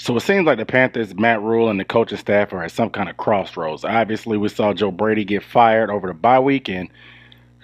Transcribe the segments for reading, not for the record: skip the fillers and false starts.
So it seems like the Panthers, Matt Rhule, and the coaching staff are at some kind of crossroads. Obviously, we saw Joe Brady get fired over the bye week, and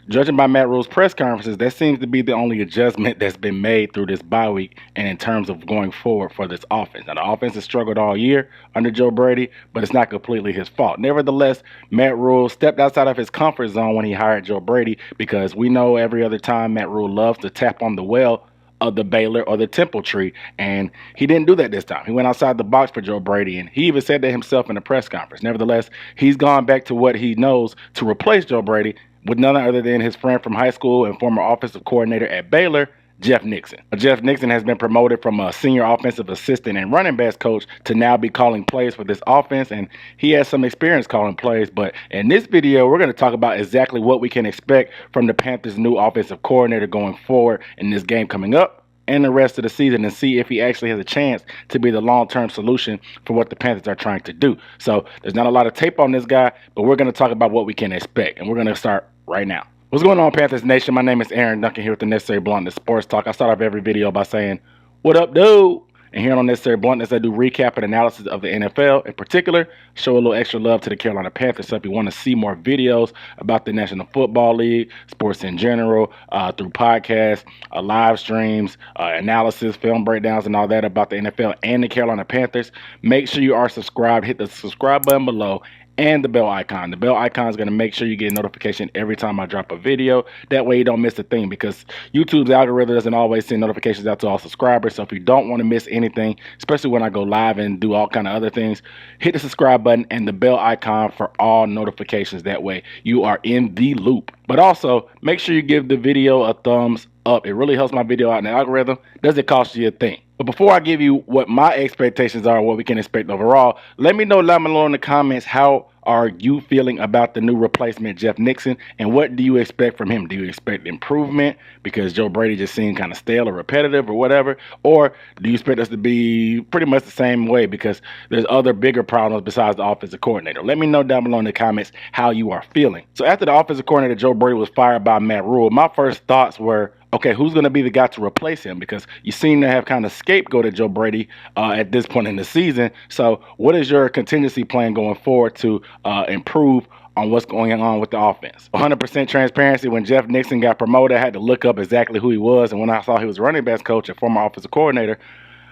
judging by Matt Rhule's press conferences, that seems to be the only adjustment that's been made through this bye week and in terms of going forward for this offense. Now, the offense has struggled all year under Joe Brady, but it's not completely his fault. Nevertheless, Matt Rhule stepped outside of his comfort zone when he hired Joe Brady, because we know every other time Matt Rhule loves to tap on the well of the Baylor or the Temple tree, and he didn't do that this time. He went outside the box for Joe Brady, and he even said that himself in a press conference. Nevertheless, he's gone back to what he knows to replace Joe Brady with none other than his friend from high school and former offensive coordinator at Baylor, Jeff Nixon. Jeff Nixon has been promoted from a senior offensive assistant and running backs coach to now be calling plays for this offense, and he has some experience calling plays. But in this video, we're going to talk about exactly what we can expect from the Panthers' new offensive coordinator going forward in this game coming up and the rest of the season, and see if he actually has a chance to be the long-term solution for what the Panthers are trying to do. So there's not a lot of tape on this guy, but we're going to talk about what we can expect, and we're going to start right now. What's going on, Panthers Nation? My name is Aaron Duncan here with the Necessary Bluntness Sports Talk. I start off every video by saying, "What up, dude?" And here on Necessary Bluntness, I do recap and analysis of the NFL. In particular, show a little extra love to the Carolina Panthers. So if you want to see more videos about the National Football League, sports in general, through podcasts, live streams, analysis, film breakdowns, and all that about the NFL and the Carolina Panthers, make sure you are subscribed. Hit the subscribe button below and the bell icon. The bell icon is going to make sure you get a notification every time I drop a video. That way you don't miss a thing, because YouTube's algorithm doesn't always send notifications out to all subscribers. So if you don't want to miss anything, especially when I go live and do all kind of other things, hit the subscribe button and the bell icon for all notifications. That way you are in the loop. But also, make sure you give the video a thumbs up. It really helps my video out in the algorithm. Doesn't cost you a thing. But before I give you what my expectations are and what we can expect overall, let me know down below in the comments, how are you feeling about the new replacement, Jeff Nixon, and what do you expect from him? Do you expect improvement because Joe Brady just seemed kind of stale or repetitive or whatever? Or do you expect us to be pretty much the same way because there's other bigger problems besides the offensive coordinator? Let me know down below in the comments how you are feeling. So after the offensive coordinator, Joe Brady, was fired by Matt Rhule, my first thoughts were, okay, who's going to be the guy to replace him? Because you seem to have kind of scapegoated Joe Brady at this point in the season. So what is your contingency plan going forward to improve on what's going on with the offense? 100% transparency, when Jeff Nixon got promoted, I had to look up exactly who he was. And when I saw he was running backs coach and former offensive coordinator,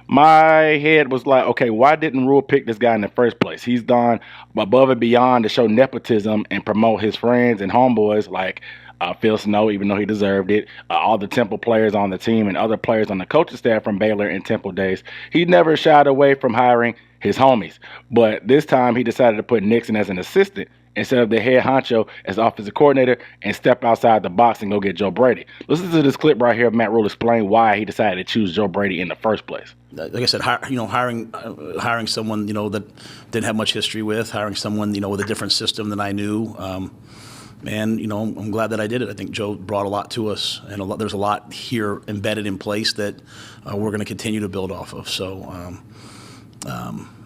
my head was like, okay, why didn't Rhule pick this guy in the first place? He's gone above and beyond to show nepotism and promote his friends and homeboys like Phil Snow, even though he deserved it, all the Temple players on the team and other players on the coaching staff from Baylor and Temple days. He never shied away from hiring his homies. But this time he decided to put Nixon as an assistant instead of the head honcho as offensive coordinator and step outside the box and go get Joe Brady. Listen to this clip right here of Matt Rhule explain why he decided to choose Joe Brady in the first place. Like I said, hiring someone that didn't have much history with, hiring someone with a different system than I knew. And I'm glad that I did it. I think Joe brought a lot to us, and there's a lot here embedded in place that we're going to continue to build off of. So,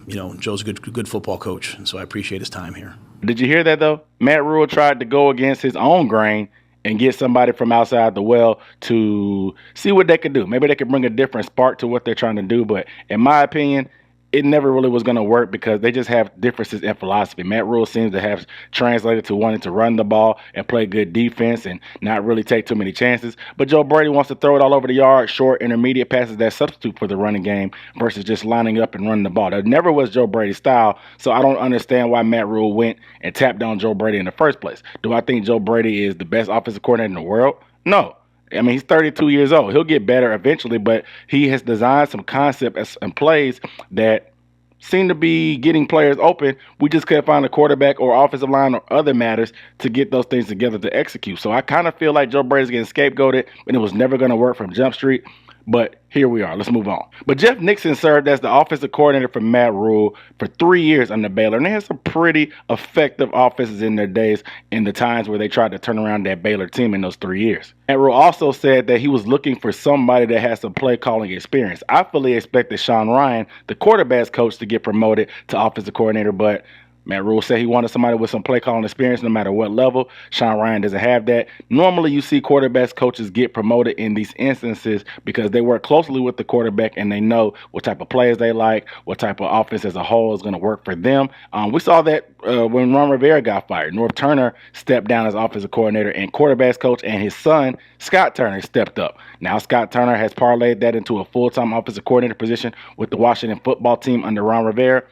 Joe's a good football coach, and so I appreciate his time here. Did you hear that, though? Matt Rhule tried to go against his own grain and get somebody from outside the well to see what they could do. Maybe they could bring a different spark to what they're trying to do. But in my opinion, it never really was going to work because they just have differences in philosophy. Matt Rhule seems to have translated to wanting to run the ball and play good defense and not really take too many chances. But Joe Brady wants to throw it all over the yard, short, intermediate passes that substitute for the running game versus just lining up and running the ball. That never was Joe Brady's style, so I don't understand why Matt Rhule went and tapped on Joe Brady in the first place. Do I think Joe Brady is the best offensive coordinator in the world? No. I mean, he's 32 years old. He'll get better eventually, but he has designed some concepts and plays that seem to be getting players open. We just couldn't find a quarterback or offensive line or other matters to get those things together to execute. So I kind of feel like Joe Brady's getting scapegoated, and it was never going to work from Jump Street. But here we are. Let's move on. But Jeff Nixon served as the offensive coordinator for Matt Rhule for 3 years under Baylor, and they had some pretty effective offenses in their days in the times where they tried to turn around that Baylor team in those 3 years. Matt Rhule also said that he was looking for somebody that has some play calling experience. I fully expected Sean Ryan, the quarterback's coach, to get promoted to offensive coordinator, but Matt Rhule said he wanted somebody with some play calling experience no matter what level. Sean Ryan doesn't have that. Normally, you see quarterbacks coaches get promoted in these instances because they work closely with the quarterback and they know what type of players they like, what type of offense as a whole is going to work for them. We saw that when Ron Rivera got fired. Norv Turner stepped down as offensive coordinator, and quarterbacks coach and his son, Scott Turner, stepped up. Now, Scott Turner has parlayed that into a full-time offensive coordinator position with the Washington football team under Ron Rivera,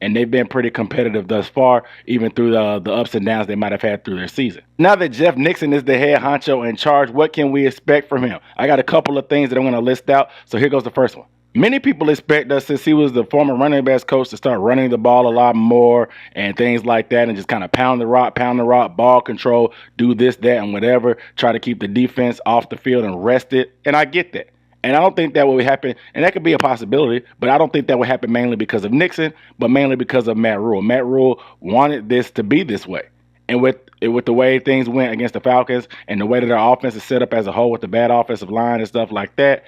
and they've been pretty competitive thus far, even through the ups and downs they might have had through their season. Now that Jeff Nixon is the head honcho in charge, what can we expect from him? I got a couple of things that I'm going to list out, so here goes the first one. Many people expect us, since he was the former running backs coach, to start running the ball a lot more and things like that, and just kind of pound the rock, ball control, do this, that, and whatever, try to keep the defense off the field and rest it. And I get that. And I don't think that will happen, and that could be a possibility, but I don't think that would happen mainly because of Nixon, but mainly because of Matt Rhule. Matt Rhule wanted this to be this way. And with the way things went against the Falcons and the way that our offense is set up as a whole with the bad offensive line and stuff like that,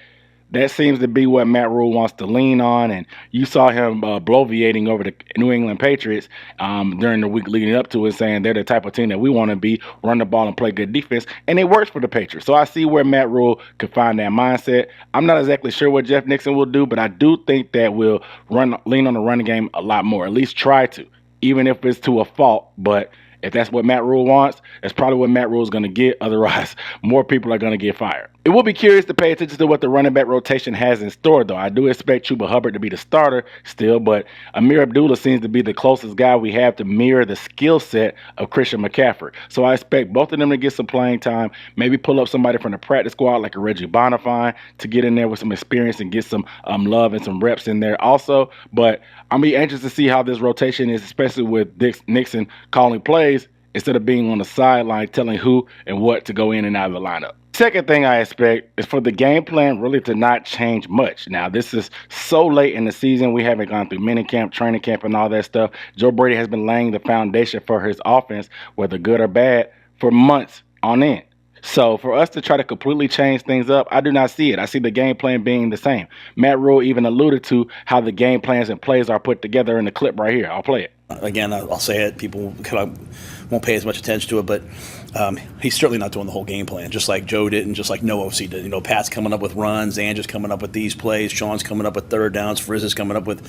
that seems to be what Matt Rhule wants to lean on. And you saw him bloviating over the New England Patriots during the week leading up to it, saying they're the type of team that we want to be, run the ball and play good defense. And it works for the Patriots. So I see where Matt Rhule could find that mindset. I'm not exactly sure what Jeff Nixon will do, but I do think that we'll lean on the running game a lot more, at least try to, even if it's to a fault. But if that's what Matt Rhule wants, that's probably what Matt Rhule is going to get. Otherwise, more people are going to get fired. It will be curious to pay attention to what the running back rotation has in store, though. I do expect Chuba Hubbard to be the starter still, but Amir Abdullah seems to be the closest guy we have to mirror the skill set of Christian McCaffrey. So I expect both of them to get some playing time, maybe pull up somebody from the practice squad like a Reggie Bonifant to get in there with some experience and get some love and some reps in there also. But I'll be anxious to see how this rotation is, especially with Nixon calling plays instead of being on the sideline telling who and what to go in and out of the lineup. Second thing I expect is for the game plan really to not change much. Now, this is so late in the season. We haven't gone through minicamp, training camp, and all that stuff. Joe Brady has been laying the foundation for his offense, whether good or bad, for months on end. So for us to try to completely change things up, I do not see it. I see the game plan being the same. Matt Rhule even alluded to how the game plans and plays are put together in the clip right here. I'll play it. Again, I'll say it. People kind of won't pay as much attention to it, but he's certainly not doing the whole game plan, just like Joe did and just like no OC did. You know, Pat's coming up with runs, Andrew's coming up with these plays, Sean's coming up with third downs, Frizz is coming up with,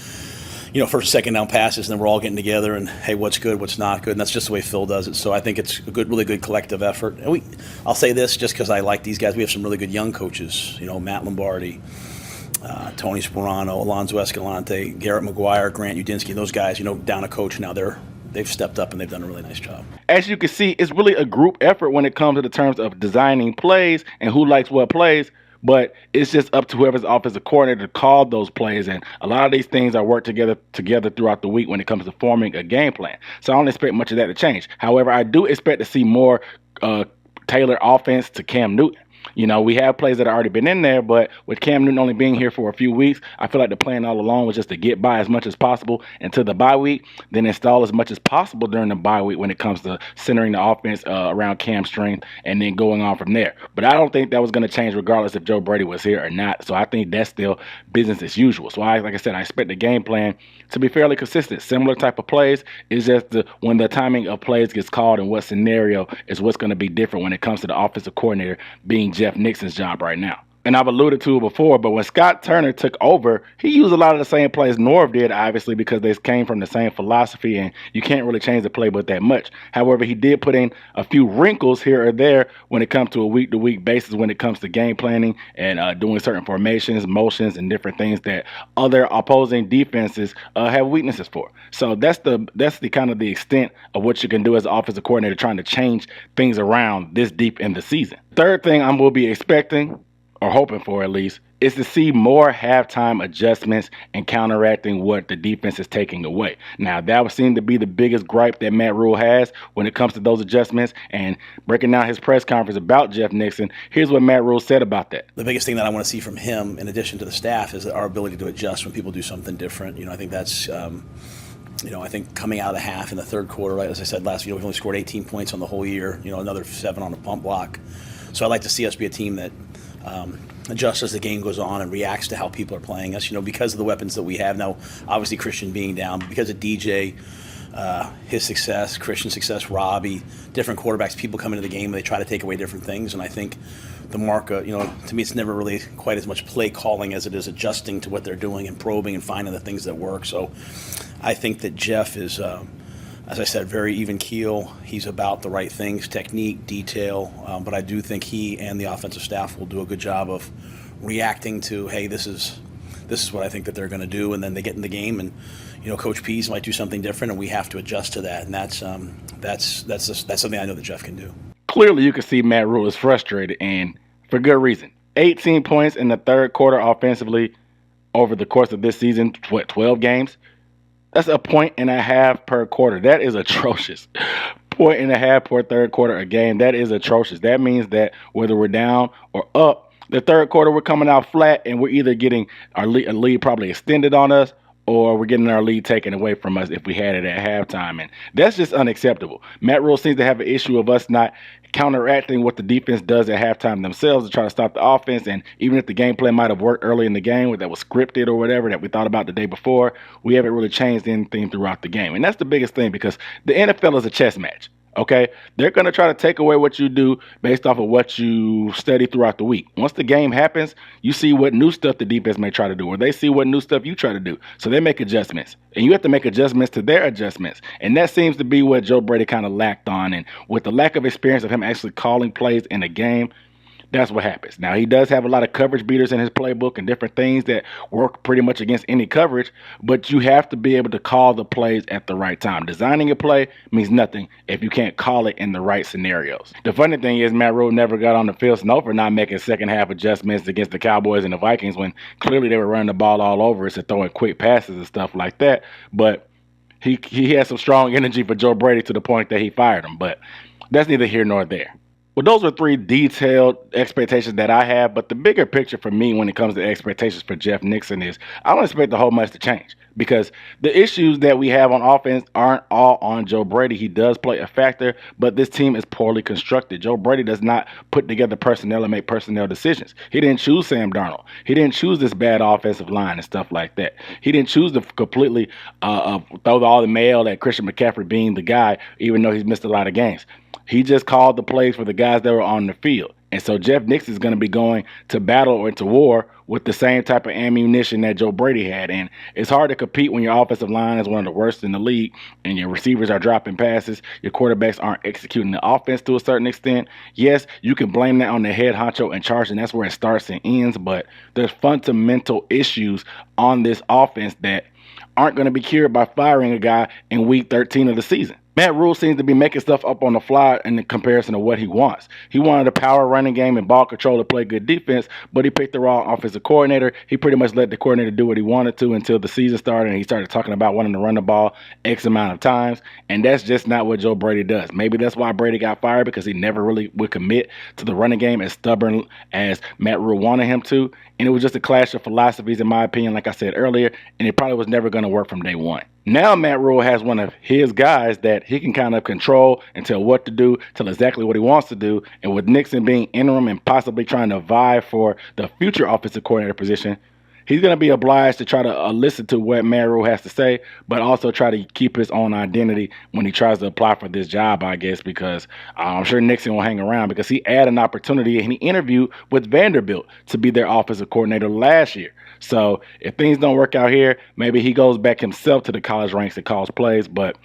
first, second down passes, and then we're all getting together and, hey, what's good, what's not good, and that's just the way Phil does it. So I think it's a really good collective effort. And I'll say this just because I like these guys. We have some really good young coaches, Matt Lombardi, Tony Sperano, Alonzo Escalante, Garrett McGuire, Grant Udinsky, those guys, down a coach now, they've stepped up and they've done a really nice job. As you can see, it's really a group effort when it comes to the terms of designing plays and who likes what plays. But it's just up to whoever's offensive coordinator to call those plays. And a lot of these things are worked together throughout the week when it comes to forming a game plan. So I don't expect much of that to change. However, I do expect to see more tailored offense to Cam Newton. We have plays that have already been in there, but with Cam Newton only being here for a few weeks, I feel like the plan all along was just to get by as much as possible until the bye week, then install as much as possible during the bye week when it comes to centering the offense around Cam's strength and then going on from there. But I don't think that was going to change regardless if Joe Brady was here or not. So I think that's still business as usual. So like I said, I expect the game plan to be fairly consistent. Similar type of plays. It's just when the timing of plays gets called and what scenario is what's going to be different when it comes to the offensive coordinator being Jeff Nixon's job right now. And I've alluded to it before, but when Scott Turner took over, he used a lot of the same plays Norv did, obviously, because they came from the same philosophy, and you can't really change the playbook that much. However, he did put in a few wrinkles here or there when it comes to a week-to-week basis when it comes to game planning and doing certain formations, motions, and different things that other opposing defenses have weaknesses for. So that's the kind of the extent of what you can do as an offensive coordinator trying to change things around this deep in the season. Third thing I will be expecting, or hoping for at least, is to see more halftime adjustments and counteracting what the defense is taking away. Now, that would seem to be the biggest gripe that Matt Rhule has when it comes to those adjustments. And breaking down his press conference about Jeff Nixon, here's what Matt Rhule said about that. The biggest thing that I want to see from him, in addition to the staff, is our ability to adjust when people do something different. I think that's I think coming out of the half in the third quarter, right, as I said last week, we've only scored 18 points on the whole year, another 7 on the pump block. So I'd like to see us be a team that adjusts as the game goes on and reacts to how people are playing us, because of the weapons that we have now. Obviously, Christian being down, but because of DJ, his success, Christian's success, Robbie, different quarterbacks, people come into the game and they try to take away different things. And I think the mark, to me, it's never really quite as much play calling as it is adjusting to what they're doing and probing and finding the things that work. So I think that Jeff is, as I said, very even keel. He's about the right things, technique, detail. But I do think he and the offensive staff will do a good job of reacting to, hey, this is what I think that they're going to do, and then they get in the game, and Coach Pease might do something different, and we have to adjust to that, and that's something I know that Jeff can do. Clearly, you can see Matt Rhule is frustrated, and for good reason. 18 points in the third quarter offensively over the course of this season, 12 games. That's a point and a half per quarter. That is atrocious. Point and a half per third quarter a game. That is atrocious. That means that whether we're down or up, the third quarter we're coming out flat, and we're either getting our lead probably extended on us, or we're getting our lead taken away from us if we had it at halftime. And that's just unacceptable. Matt Rhule seems to have an issue of us not counteracting what the defense does at halftime themselves to try to stop the offense. And even if the game plan might have worked early in the game, that was scripted or whatever that we thought about the day before, we haven't really changed anything throughout the game. And that's the biggest thing, because the NFL is a chess match. Okay, they're going to try to take away what you do based off of what you study throughout the week. Once the game happens, you see what new stuff the defense may try to do, or they see what new stuff you try to do. So they make adjustments, and you have to make adjustments to their adjustments. And that seems to be what Joe Brady kind of lacked on. And with the lack of experience of him actually calling plays in a game, that's what happens. Now, he does have a lot of coverage beaters in his playbook and different things that work pretty much against any coverage, but you have to be able to call the plays at the right time. Designing a play means nothing if you can't call it in the right scenarios. The funny thing is, Matt Rhule never got on the field snow for not making second half adjustments against the Cowboys and the Vikings when clearly they were running the ball all over us and throwing quick passes and stuff like that. But he had some strong energy for Joe Brady to the point that he fired him. But that's neither here nor there. Well, those are three detailed expectations that I have, but the bigger picture for me when it comes to expectations for Jeff Nixon is I don't expect the whole much to change, because the issues that we have on offense aren't all on Joe Brady. He does play a factor, but this team is poorly constructed. Joe Brady does not put together personnel and make personnel decisions. He didn't choose Sam Darnold. He didn't choose this bad offensive line and stuff like that. He didn't choose to completely throw all the mail at Christian McCaffrey being the guy, even though he's missed a lot of games. He just called the plays for the guys that were on the field. And so Jeff Nixon is going to be going to battle or into war with the same type of ammunition that Joe Brady had. And it's hard to compete when your offensive line is one of the worst in the league and your receivers are dropping passes. Your quarterbacks aren't executing the offense to a certain extent. Yes, you can blame that on the head honcho in charge, and that's where it starts and ends. But there's fundamental issues on this offense that aren't going to be cured by firing a guy in week 13 of the season. Matt Rhule seems to be making stuff up on the fly in comparison to what he wants. He wanted a power running game and ball control to play good defense, but he picked the wrong offensive coordinator. He pretty much let the coordinator do what he wanted to until the season started, and he started talking about wanting to run the ball X amount of times, and that's just not what Joe Brady does. Maybe that's why Brady got fired, because he never really would commit to the running game as stubborn as Matt Rhule wanted him to, and it was just a clash of philosophies, in my opinion, like I said earlier, and it probably was never going to work from day one. Now Matt Rhule has one of his guys that he can kind of control and tell what to do, tell exactly what he wants to do. And with Nixon being interim and possibly trying to vie for the future offensive coordinator position, he's going to be obliged to try to listen to what Matt Rhule has to say, but also try to keep his own identity when he tries to apply for this job, I guess, because I'm sure Nixon will hang around, because he had an opportunity and he interviewed with Vanderbilt to be their offensive coordinator last year. So if things don't work out here, maybe he goes back himself to the college ranks and calls plays. But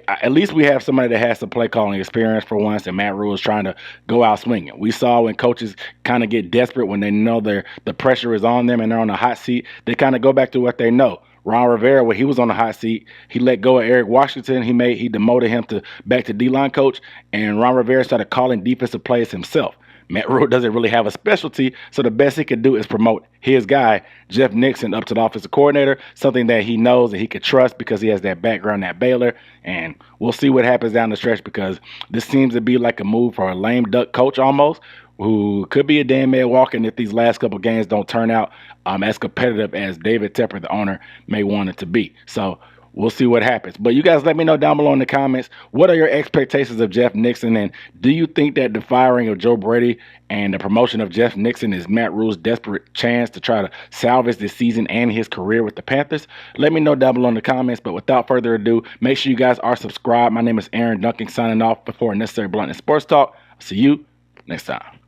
at least we have somebody that has some play calling experience for once, and Matt Rhule is trying to go out swinging. We saw when coaches kind of get desperate when they know the pressure is on them and they're on the hot seat, they kind of go back to what they know. Ron Rivera, when he was on the hot seat, he let go of Eric Washington. He demoted him back to D-line coach, and Ron Rivera started calling defensive plays himself. Matt Rhule doesn't really have a specialty, so the best he can do is promote his guy, Jeff Nixon, up to the offensive coordinator, something that he knows that he could trust because he has that background at Baylor. And we'll see what happens down the stretch, because this seems to be like a move for a lame duck coach almost, who could be a damn man walking if these last couple games don't turn out as competitive as David Tepper, the owner, may want it to be. So we'll see what happens. But you guys let me know down below in the comments, what are your expectations of Jeff Nixon? And do you think that the firing of Joe Brady and the promotion of Jeff Nixon is Matt Rhule's desperate chance to try to salvage this season and his career with the Panthers? Let me know down below in the comments. But without further ado, make sure you guys are subscribed. My name is Aaron Duncan, signing off before Necessary Blunt and Sports Talk. I'll see you next time.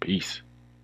Peace.